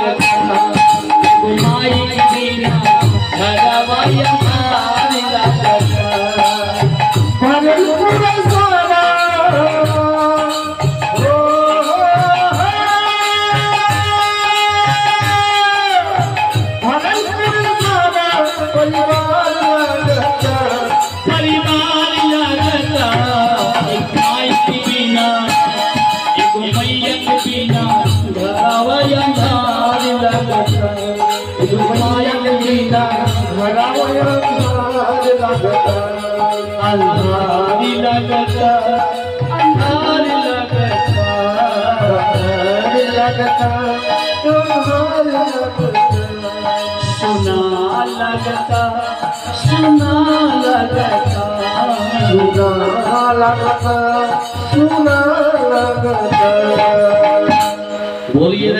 लगता माई बिना घरवा अंधार लगता भागलपुर सारा परिवार लगता माई बिना मैयत बिना घरवा अंधार लगता मायन बिना घरवा अंधार लगता अंधार लगता अंधार लगता सुना लगता सुना लगता सुना लगता बोलिए